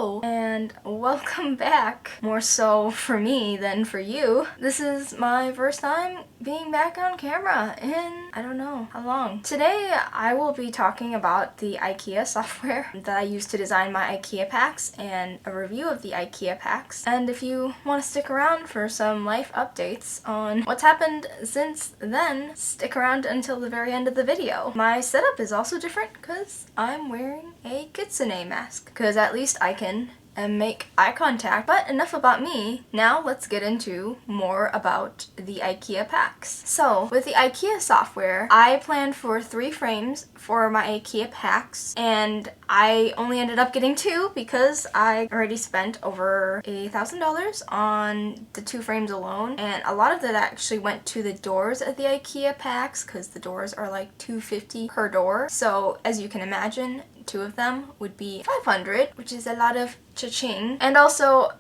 Hello and welcome back. More so for me than for you. This is my first time being back on camera in I don't know how long. Today I will be talking about the Ikea software that I use to design my Ikea packs and a review of the Ikea packs. And if you want to stick around for some life updates on what's happened since then, stick around until the very end of the video. My setup is also different because I'm wearing a kitsune mask, because at least I can make eye contact. But enough about me. Now let's get into more about the Ikea packs. So with the Ikea software, I planned for 3 frames for my Ikea packs, and I only ended up getting 2 because I already spent over $1,000 on the 2 frames alone, and a lot of that actually went to the doors of the Ikea packs because the doors are like $250 per door. So as you can imagine, 2 of them would be $500, which is a lot of cha-ching. And also,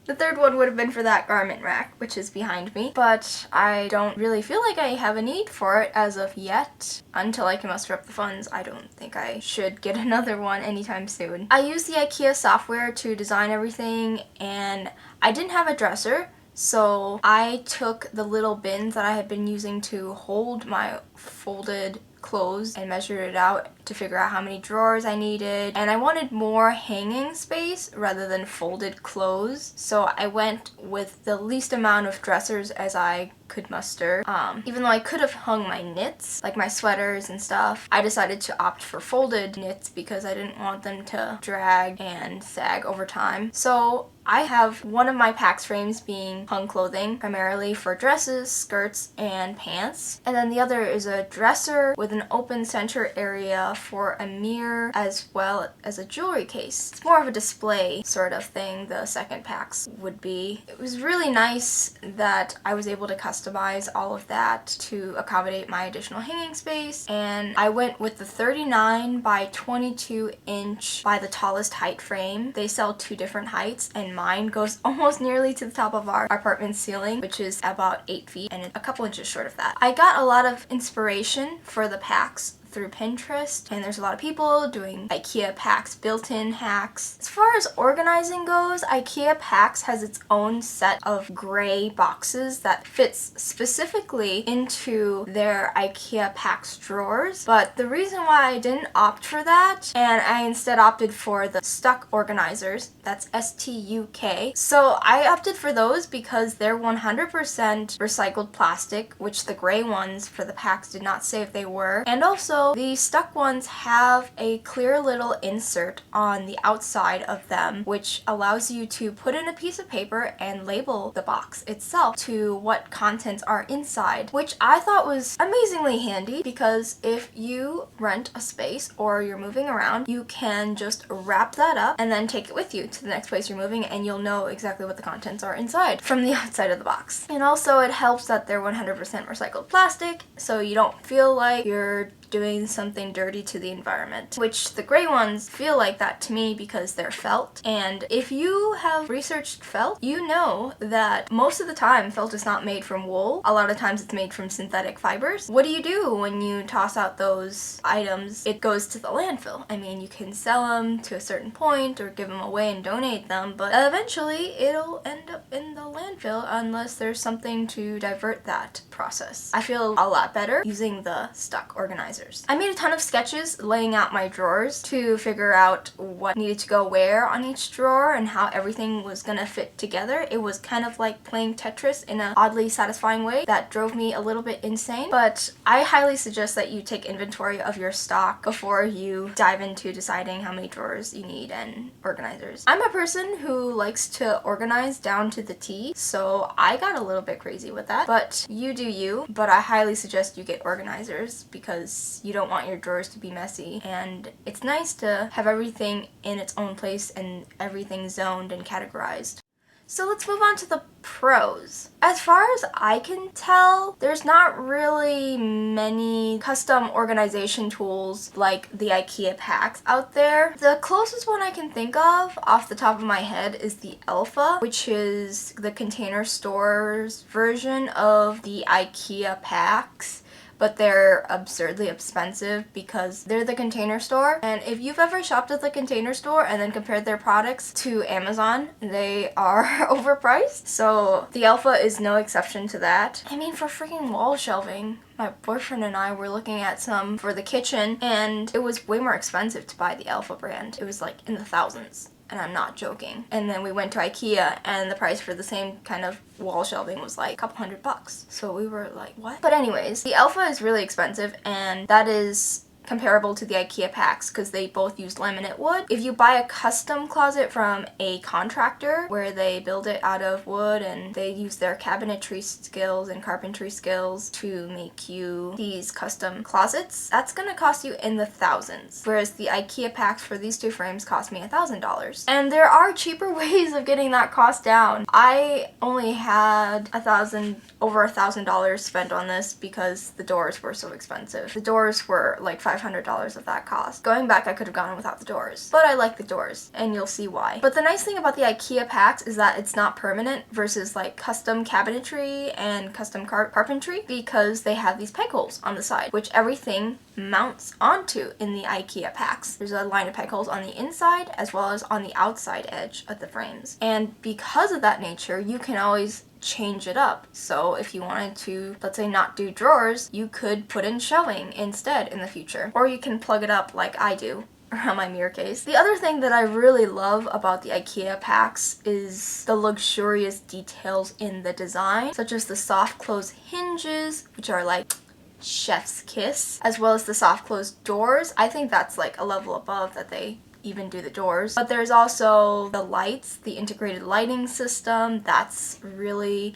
the third one would have been for that garment rack, which is behind me, but I don't really feel like I have a need for it as of yet. Until I can muster up the funds, I don't think I should get another one anytime soon. I use the Ikea software to design everything, and I didn't have a dresser, so I took the little bins that I had been using to hold my folded clothes and measured it out to figure out how many drawers I needed, and I wanted more hanging space rather than folded clothes, so I went with the least amount of dressers as I could muster. Even though I could have hung my knits, like my sweaters and stuff, I decided to opt for folded knits because I didn't want them to drag and sag over time. So I have one of my packs frames being hung clothing, primarily for dresses, skirts, and pants, and then the other is a dresser with an open center area for a mirror as well as a jewelry case. It's more of a display sort of thing, the second packs would be. It was really nice that I was able to customize all of that to accommodate my additional hanging space, and I went with the 39 by 22 inch by the tallest height frame. They sell 2 different heights, and mine goes almost nearly to the top of our apartment ceiling, which is about 8 feet and a couple inches short of that. I got a lot of inspiration for the packs through Pinterest, and there's a lot of people doing Ikea Pax built-in hacks. As far as organizing goes, Ikea Pax has its own set of gray boxes that fits specifically into their Ikea Pax drawers, but the reason why I didn't opt for that, and I instead opted for the stuck organizers, that's STUK. So I opted for those because they're 100% recycled plastic, which the gray ones for the packs did not say if they were, and also the stuck ones have a clear little insert on the outside of them, which allows you to put in a piece of paper and label the box itself to what contents are inside, which I thought was amazingly handy because if you rent a space or you're moving around, you can just wrap that up and then take it with you to the next place you're moving, and you'll know exactly what the contents are inside from the outside of the box. And also it helps that they're 100% recycled plastic, so you don't feel like you're doing something dirty to the environment, which the gray ones feel like that to me because they're felt. And if you have researched felt, you know that most of the time felt is not made from wool. A lot of times it's made from synthetic fibers. What do you do when you toss out those items? It goes to the landfill. I mean, you can sell them to a certain point or give them away and donate them, but eventually it'll end up in the landfill unless there's something to divert that process. I feel a lot better using the stuck organizer. I made a ton of sketches laying out my drawers to figure out what needed to go where on each drawer and how everything was gonna fit together. It was kind of like playing Tetris in an oddly satisfying way that drove me a little bit insane, but I highly suggest that you take inventory of your stock before you dive into deciding how many drawers you need and organizers. I'm a person who likes to organize down to the T, so I got a little bit crazy with that, but you do you. But I highly suggest you get organizers because you don't want your drawers to be messy, and it's nice to have everything in its own place and everything zoned and categorized. So let's move on to the pros. As far as I can tell, there's not really many custom organization tools like the Ikea packs out there. The closest one I can think of off the top of my head is the Alpha, which is the Container Store's version of the Ikea packs. but they're absurdly expensive because they're the Container Store. And if you've ever shopped at the Container Store and then compared their products to Amazon, they are overpriced. So the Alpha is no exception to that. I mean, for freaking wall shelving, my boyfriend and I were looking at some for the kitchen, and it was way more expensive to buy the Alpha brand. It was like in the thousands. And I'm not joking. And then we went to Ikea, and the price for the same kind of wall shelving was like a couple $100. So we were like, what? But anyways, the Alpha is really expensive, and that is comparable to the Ikea Pax because they both use laminate wood. If you buy a custom closet from a contractor where they build it out of wood and they use their cabinetry skills and carpentry skills to make you these custom closets, that's gonna cost you in the thousands. Whereas the Ikea Pax for these two frames cost me $1,000. And there are cheaper ways of getting that cost down. I only had over $1,000 spent on this because the doors were so expensive. The doors were like $500 of that cost. Going back, I could have gone without the doors, but I like the doors, and you'll see why. But the nice thing about the Ikea Pax is that it's not permanent versus like custom cabinetry and custom carpentry, because they have these peg holes on the side, which everything mounts onto in the Ikea Pax. There's a line of peg holes on the inside as well as on the outside edge of the frames. And because of that nature, you can always change it up. So if you wanted to, let's say, not do drawers, you could put in shelving instead in the future. Or you can plug it up like I do around my mirror case. The other thing that I really love about the Ikea Pax is the luxurious details in the design, such as the soft close hinges, which are like chef's kiss, as well as the soft closed doors. I think that's like a level above that they even do the doors. But there's also the lights, the integrated lighting system. That's really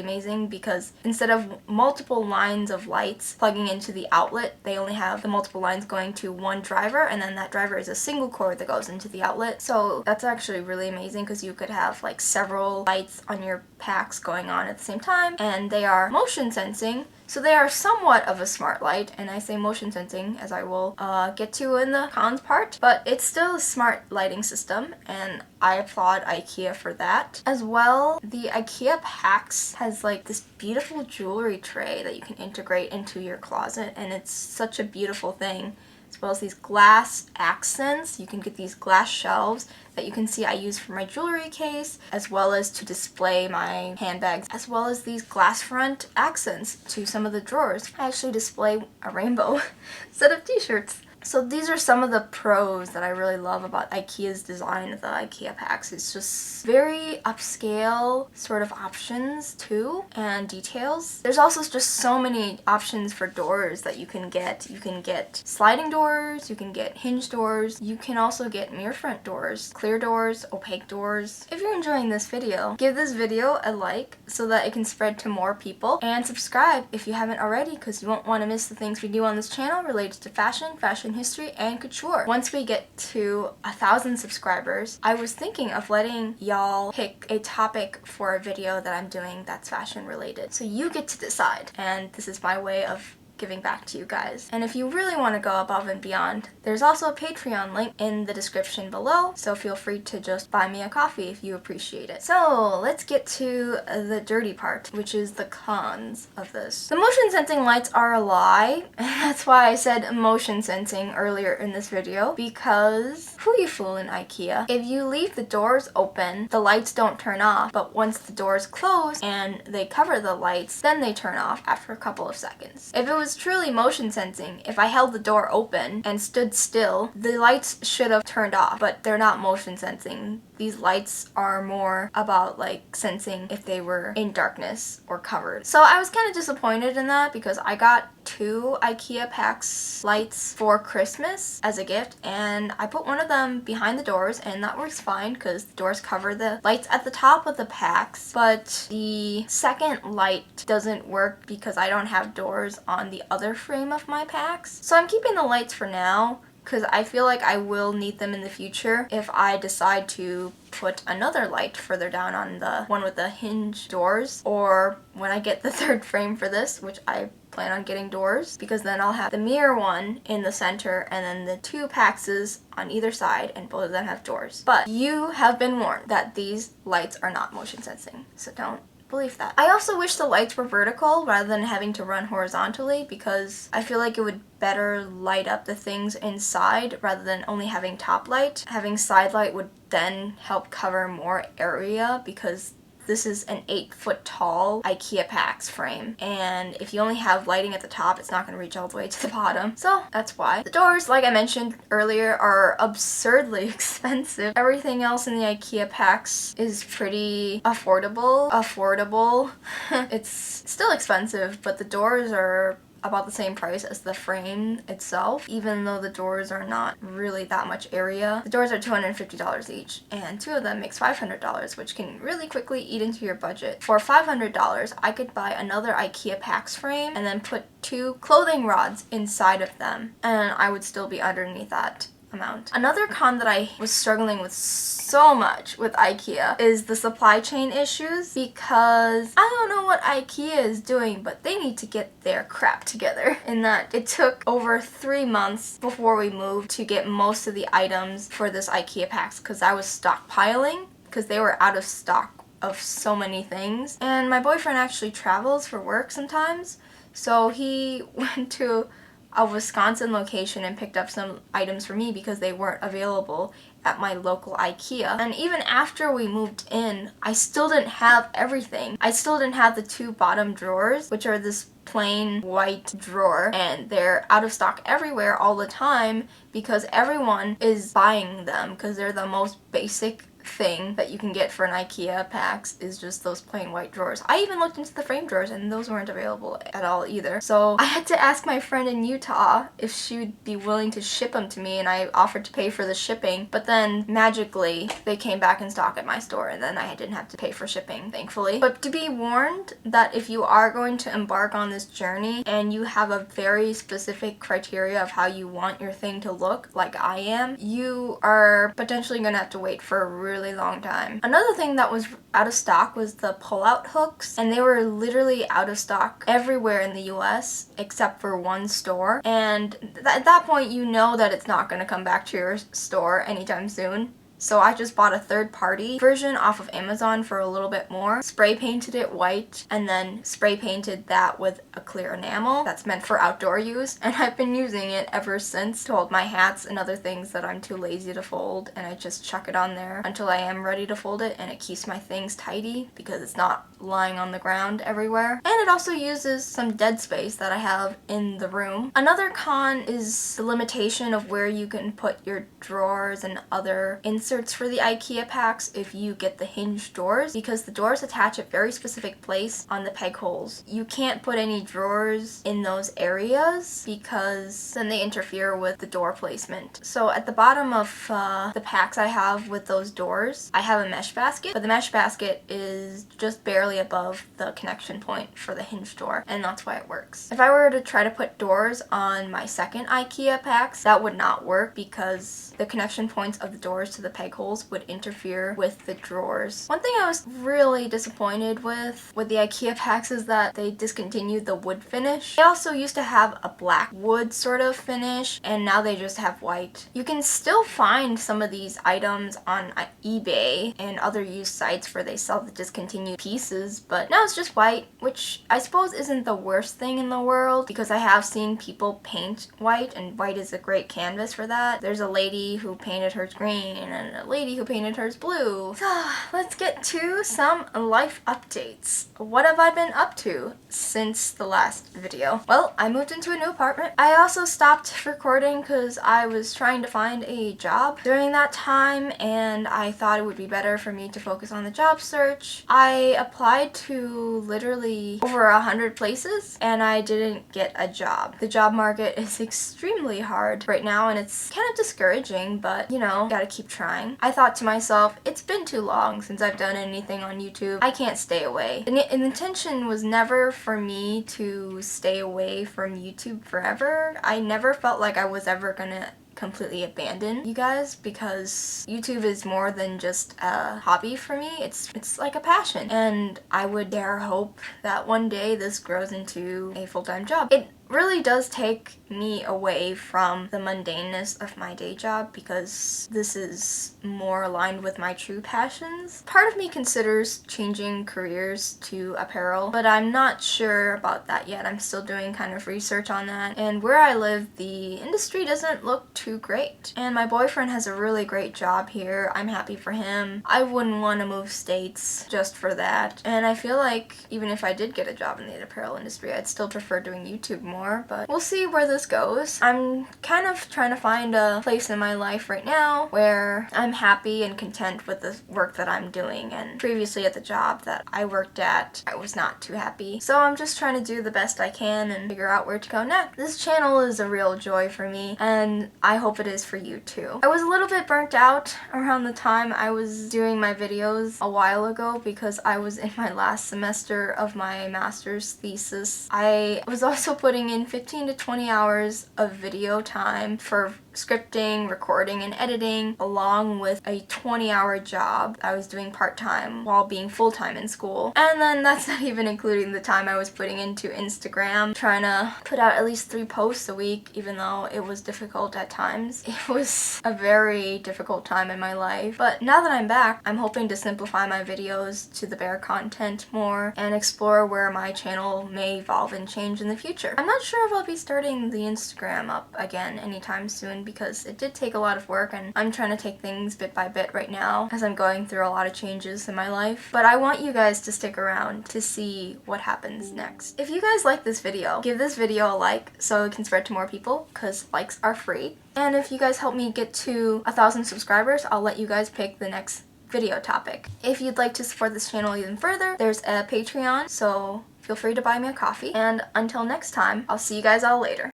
amazing because instead of multiple lines of lights plugging into the outlet, they only have the multiple lines going to one driver, and then that driver is a single cord that goes into the outlet. So that's actually really amazing because you could have like several lights on your packs going on at the same time, and they are motion sensing. So they are somewhat of a smart light, and I say motion sensing as I will get to in the cons part, but it's still a smart lighting system, and I applaud Ikea for that. As well, the Ikea Pax has like this beautiful jewelry tray that you can integrate into your closet, and it's such a beautiful thing. As well as these glass accents. You can get these glass shelves that you can see I use for my jewelry case, as well as to display my handbags, as well as these glass front accents to some of the drawers. I actually display a rainbow set of t-shirts. So these are some of the pros that I really love about Ikea's design of the Ikea Pax. It's just very upscale sort of options too, and details. There's also just so many options for doors that you can get. You can get sliding doors, you can get hinge doors, you can also get mirror front doors, clear doors, opaque doors. If you're enjoying this video, give this video a like so that it can spread to more people, and subscribe if you haven't already, because you won't want to miss the things we do on this channel related to fashion history, and couture. Once we get to 1,000 subscribers, I was thinking of letting y'all pick a topic for a video that I'm doing that's fashion related. So you get to decide, and this is my way of giving back to you guys. And if you really want to go above and beyond, there's also a Patreon link in the description below, so feel free to just buy me a coffee if you appreciate it. So let's get to the dirty part, which is the cons of this. The motion sensing lights are a lie, and that's why I said motion sensing earlier in this video, because who you fooling, Ikea? If you leave the doors open, the lights don't turn off, but once the doors close and they cover the lights, then they turn off after a couple of seconds. If it was truly motion sensing, if I held the door open and stood still, the lights should have turned off, but they're not motion sensing. These lights are more about like sensing if they were in darkness or covered. So I was kind of disappointed in that because I got 2 Ikea Pax lights for Christmas as a gift, and I put one of them behind the doors, and that works fine because the doors cover the lights at the top of the Pax, but the second light doesn't work because I don't have doors on the other frame of my Pax. So I'm keeping the lights for now, because I feel like I will need them in the future if I decide to put another light further down on the one with the hinge doors, or when I get the 3rd frame for this, which I plan on getting doors, because then I'll have the mirror one in the center and then the 2 Paxes on either side, and both of them have doors. But you have been warned that these lights are not motion sensing, so don't believe that. I also wish the lights were vertical rather than having to run horizontally, because I feel like it would better light up the things inside rather than only having top light. Having side light would then help cover more area, because this is an 8-foot tall Ikea Pax frame, and if you only have lighting at the top, it's not going to reach all the way to the bottom. So that's why. The doors, like I mentioned earlier, are absurdly expensive. Everything else in the Ikea Pax is pretty affordable. It's still expensive, but the doors are about the same price as the frame itself, even though the doors are not really that much area. The doors are $250 each, and 2 of them makes $500, which can really quickly eat into your budget. For $500, I could buy another Ikea Pax frame and then put 2 clothing rods inside of them, and I would still be underneath that amount. Another con that I was struggling with so much with IKEA is the supply chain issues, because I don't know what IKEA is doing, but they need to get their crap together. In that it took over 3 months before we moved to get most of the items for this IKEA Pax, because I was stockpiling because they were out of stock of so many things. And my boyfriend actually travels for work sometimes, so he went to a Wisconsin location and picked up some items for me because they weren't available at my local IKEA. And even after we moved in, I still didn't have everything. I still didn't have the 2 bottom drawers, which are this plain white drawer, and they're out of stock everywhere all the time because everyone is buying them, because they're the most basic thing that you can get for an IKEA Pax is just those plain white drawers. I even looked into the frame drawers and those weren't available at all either. So I had to ask my friend in Utah if she would be willing to ship them to me, and I offered to pay for the shipping, but then magically they came back in stock at my store, and then I didn't have to pay for shipping, thankfully. But to be warned that if you are going to embark on this journey and you have a very specific criteria of how you want your thing to look, like I am, you are potentially going to have to wait for a really long time. Another thing that was out of stock was the pull-out hooks, and they were literally out of stock everywhere in the US except for 1 store, and at that point you know that it's not going to come back to your store anytime soon. So I just bought a third-party version off of Amazon for a little bit more, spray painted it white, and then spray painted that with a clear enamel that's meant for outdoor use, and I've been using it ever since to hold my hats and other things that I'm too lazy to fold, and I just chuck it on there until I am ready to fold it, and it keeps my things tidy because it's not lying on the ground everywhere. And it also uses some dead space that I have in the room. Another con is the limitation of where you can put your drawers and other inserts for the IKEA Pax if you get the hinged doors, because the doors attach at very specific place on the peg holes. You can't put any drawers in those areas because then they interfere with the door placement. So at the bottom of the packs I have with those doors, I have a mesh basket, but the mesh basket is just barely above the connection point for the hinge door, and that's why it works. If I were to try to put doors on my second IKEA Pax, that would not work because the connection points of the doors to the peg holes would interfere with the drawers. One thing I was really disappointed with the IKEA Pax is that they discontinued the wood finish. They also used to have a black wood sort of finish, and now they just have white. You can still find some of these items on eBay and other used sites where they sell the discontinued pieces, but now it's just white, which I suppose isn't the worst thing in the world because I have seen people paint white, and white is a great canvas for that. There's a lady who painted hers green and a lady who painted hers blue. So let's get to some life updates. What have I been up to since the last video? Well, I moved into a new apartment. I also stopped recording because I was trying to find a job during that time, and I thought it would be better for me to focus on the job search. I applied to literally over 100 places and I didn't get a job. The job market is extremely hard right now, and it's kind of discouraging, but you know, gotta keep trying. I thought to myself, it's been too long since I've done anything on YouTube. I can't stay away. The intention was never for me to stay away from YouTube forever. I never felt like I was ever gonna completely abandon you guys because YouTube is more than just a hobby for me. It's like a passion, and I would dare hope that one day this grows into a full-time job. It really does take me away from the mundaneness of my day job because this is more aligned with my true passions. Part of me considers changing careers to apparel, but I'm not sure about that yet. I'm still doing kind of research on that. And where I live, the industry doesn't look too great. And my boyfriend has a really great job here. I'm happy for him. I wouldn't want to move states just for that. And I feel like even if I did get a job in the apparel industry, I'd still prefer doing YouTube more, but we'll see where this goes. I'm kind of trying to find a place in my life right now where I'm happy and content with the work that I'm doing, and previously at the job that I worked at, I was not too happy. So I'm just trying to do the best I can and figure out where to go next. This channel is a real joy for me, and I hope it is for you too. I was a little bit burnt out around the time I was doing my videos a while ago because I was in my last semester of my master's thesis. I was also putting in 15 to 20 hours of video time for scripting, recording, and editing, along with a 20-hour job I was doing part-time while being full-time in school. And then that's not even including the time I was putting into Instagram, trying to put out at least 3 posts a week, even though it was difficult at times. It was a very difficult time in my life. But now that I'm back, I'm hoping to simplify my videos to the bare content more and explore where my channel may evolve and change in the future. I'm not sure if I'll be starting the Instagram up again anytime soon because it did take a lot of work, and I'm trying to take things bit by bit right now as I'm going through a lot of changes in my life. But I want you guys to stick around to see what happens next. If you guys like this video, give this video a like so it can spread to more people because likes are free. And if you guys help me get to 1,000 subscribers, I'll let you guys pick the next video topic. If you'd like to support this channel even further, there's a Patreon, so feel free to buy me a coffee. And until next time, I'll see you guys all later.